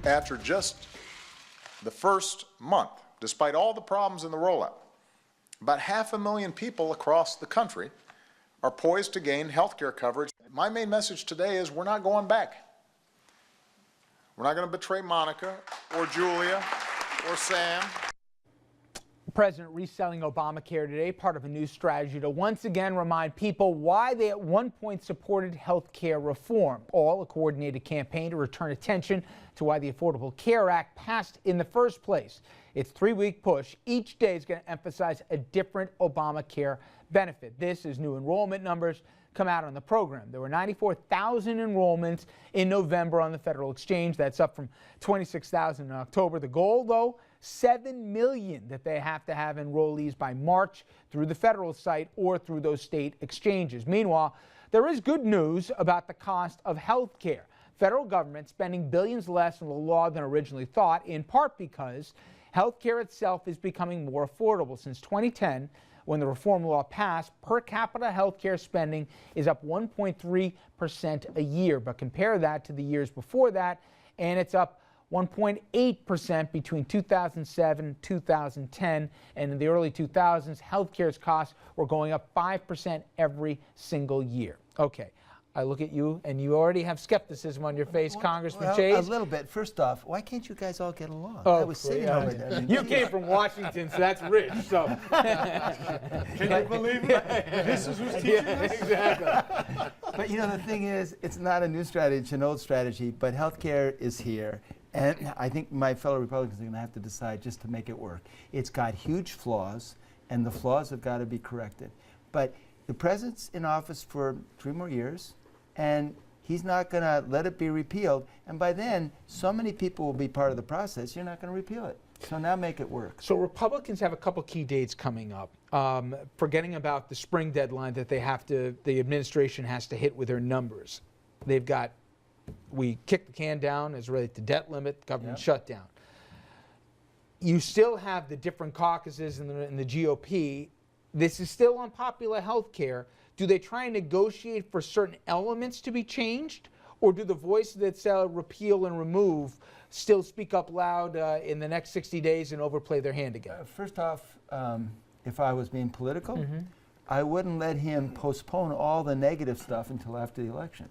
After just the first month, despite all the problems in the rollout, about 500,000 people across the country are poised to gain health care coverage. My main message today is we're not going back. We're not going to betray Monica or Julia or Sam. The president reselling Obamacare today, part of a new strategy to once again remind people why they at one point supported health care reform. All a coordinated campaign to return attention to why the Affordable Care Act passed in the first place. Its 3-week push each day is going to emphasize a different Obamacare benefit. This is new enrollment numbers come out on the program. There were 94,000 enrollments in November on the federal exchange. That's up from 26,000 in October. The goal, though, 7 million that they have to have enrollees by March through the federal site or through those state exchanges. Meanwhile, there is good news about the cost of health care. Federal government spending billions less on the law than originally thought, in part because health care itself is becoming more affordable. Since 2010, when the reform law passed, per capita health care spending is up 1.3% a year. But compare that to the years before that, and it's up 1.8% between 2007 and 2010. And in the early 2000s, health care's costs were going up 5% every single year. Okay. I look at you, and you already have skepticism on your face, Congressman Chase. A little bit. First off, why can't you guys all get along? Oh, I was sitting over there. You came from Washington, so that's rich. So. Can you believe it? This is who's teaching us? Exactly. But you know, the thing is, it's not a new strategy, it's an old strategy, but healthcare is here. And I think my fellow Republicans are going to have to decide just to make it work. It's got huge flaws, and the flaws have got to be corrected. But the president's in office for 3 more years, and he's not going to let it be repealed. And by then, so many people will be part of the process, you're not going to repeal it. So now make it work. So Republicans have a couple key dates coming up. Forgetting about the spring deadline that the administration has to hit with their numbers. They've got, we kicked the can down as related to debt limit, government shutdown. You still have the different caucuses in the GOP. This is still unpopular health care. Do they try and negotiate for certain elements to be changed? Or do the voices that say repeal and remove still speak up loud in the next 60 days and overplay their hand again? First off, if I was being political, I wouldn't let him postpone all the negative stuff until after the election.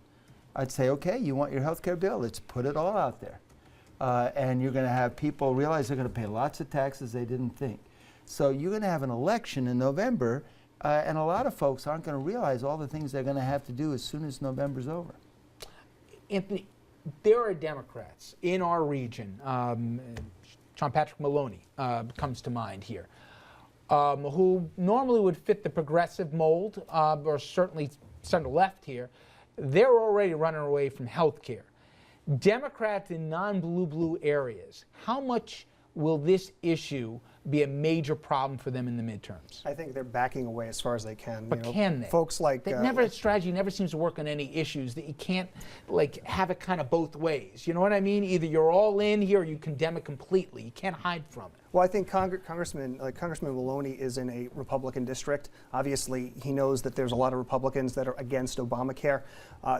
I'd say, okay, you want your health care bill? Let's put it all out there. And you're going to have people realize they're going to pay lots of taxes they didn't think. So you're going to have an election in November, and a lot of folks aren't going to realize all the things they're going to have to do as soon as November's over. Anthony, there are Democrats in our region, John Patrick Maloney comes to mind here, who normally would fit the progressive mold, or certainly center left here. They're already running away from health care. Democrats in non-blue areas, how much will this issue be a major problem for them in the midterms? I think they're backing away as far as they can. But can they? Folks like strategy never seems to work on any issues that you can't like have it kind of both ways. You know what I mean? Either you're all in here or you condemn it completely. You can't hide from it. Well, I think Congressman Maloney is in a Republican district. Obviously, he knows that there's a lot of Republicans that are against Obamacare.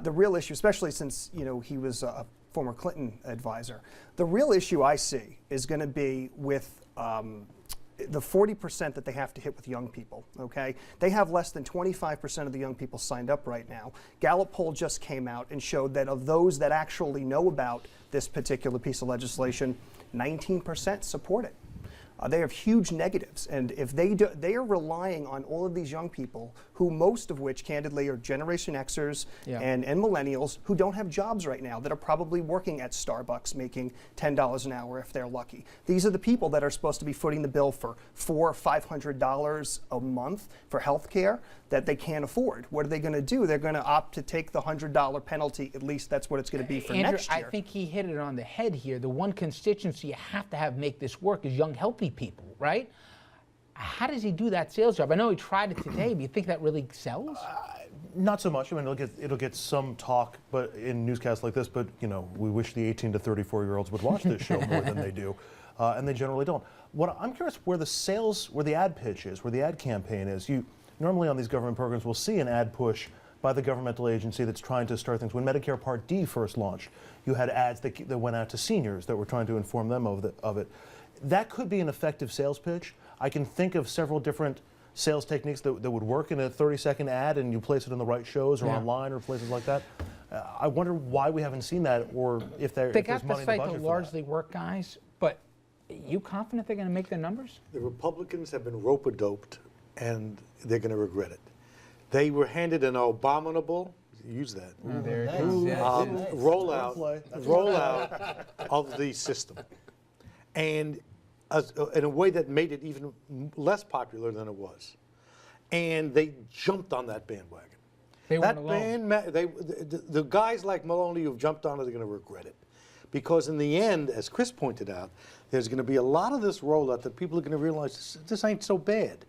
The real issue, especially since he was a former Clinton advisor, the real issue I see is going to be with the 40% that they have to hit with young people, okay? They have less than 25% of the young people signed up right now. Gallup poll just came out and showed that of those that actually know about this particular piece of legislation, 19% support it. They have huge negatives, and if they are relying on all of these young people, who most of which, candidly, are Generation Xers and millennials who don't have jobs right now, that are probably working at Starbucks making $10 an hour if they're lucky. These are the people that are supposed to be footing the bill for $400 or $500 a month for health care that they can't afford. What are they going to do? They're going to opt to take the $100 penalty. At least that's what it's going to be for Andrew, next year. I think he hit it on the head here. The one constituency you have to have make this work is young, healthy people, right? How does he do that sales job? I know he tried it today, but you think that really sells? Not so much. I mean, it'll get some talk, but in newscasts like this. But we wish the 18 to 34-year-olds would watch this show more than they do, and they generally don't. What I'm curious where the ad pitch is, where the ad campaign is. You normally on these government programs will see an ad push by the governmental agency that's trying to start things. When Medicare Part D first launched, you had ads that went out to seniors that were trying to inform them of it. That could be an effective sales pitch. I can think of several different sales techniques that would work in a 30-second ad, and you place it in the right shows or online or places like that. I wonder why we haven't seen that, or if there's money in the budget for that. They got the site to largely work, guys, but you confident they're going to make their numbers? The Republicans have been rope-a-doped, and they're going to regret it. They were handed an abominable, use that, rollout of the system, and in a way that made it even less popular than it was. And they jumped on that bandwagon. They weren't alone. The guys like Maloney who've jumped on it are going to regret it. Because in the end, as Chris pointed out, there's going to be a lot of this rollout that people are going to realize this ain't so bad.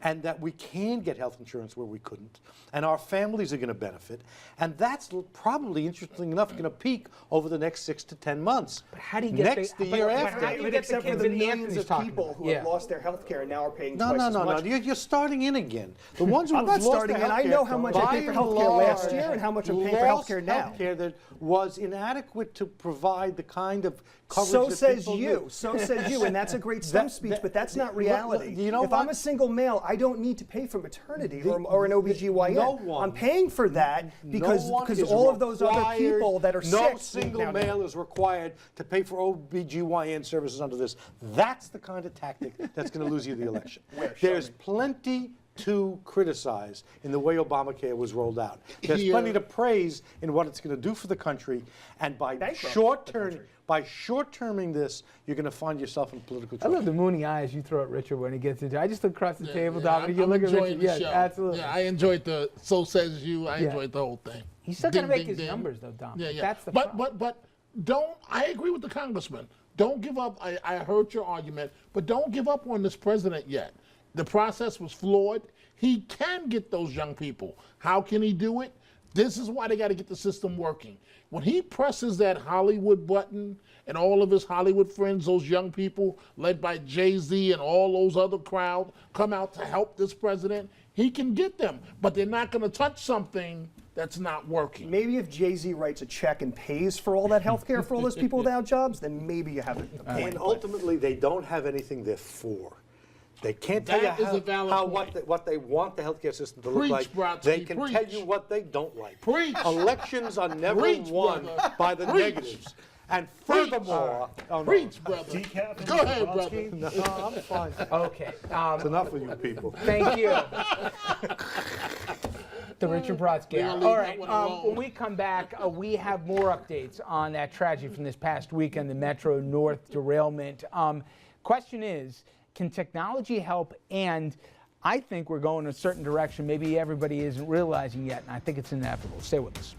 And that we can get health insurance where we couldn't, and our families are going to benefit, and that's probably, interesting enough, going to peak over the next 6 to 10 months. But how do you get the year after? How do you get Except the for kids the that millions Anthony's of talking people about? who have lost their health care and now are paying No, twice no, as no, no. much. You're starting in again. The ones who I'm have not lost starting their in. I healthcare, know how much I paid for by and healthcare last large, year and how much I'm paying for lost healthcare now. Healthcare that was inadequate to provide the kind of coverage So that says people you. need. So says you, and that's a great stump speech, but that's not reality. You know if what? I'm a single male, I don't need to pay for maternity or an OBGYN. No one. I'm paying for that because No one is all of those other required- people that are no sick. single male is required to pay for OBGYN services under this. That's the kind of tactic that's going to lose you the election. There's plenty to criticize in the way Obamacare was rolled out. There's plenty to praise in what it's going to do for the country, and by short-terming this, you're going to find yourself in political I trouble. love the moony eyes you throw at Richard when he gets into. I just look across the table, Yeah, Dominic. You I'm look at enjoying Richard. the Yeah, show. absolutely. Yeah, I enjoyed the So Says You. I Yeah. enjoyed the whole thing. He's still going to Ding, make ding, his ding. numbers, though, Dom. Yeah, yeah. That's the but problem. don't. I agree with the congressman. Don't give up. I heard your argument, but don't give up on this president yet. The process was flawed. He can get those young people. How can he do it? This is why they got to get the system working. When he presses that Hollywood button and all of his Hollywood friends, those young people led by Jay-Z and all those other crowd come out to help this president, he can get them. But they're not going to touch something that's not working. Maybe if Jay-Z writes a check and pays for all that health care for all those people without jobs, then maybe you have a point. And ultimately, they don't have anything they're for. They can't tell That is a you valid point. what they want the healthcare system to look Preach, like. Brodsky, They can tell preach. you what they don't like. Preach. Elections are never Preach, won brother. by the Preach. negatives. And Preach. furthermore, Preach, brother. Decaf Go ahead, brother. Brodsky? No, I'm fine. Okay. It's enough of you people. Thank you. The Richard Brodsky. We're gonna leave All that right. one alone. When we come back, we have more updates on that tragedy from this past weekend, the Metro North derailment. Question is, can technology help? And I think we're going in a certain direction maybe everybody isn't realizing yet, and I think it's inevitable. Stay with us.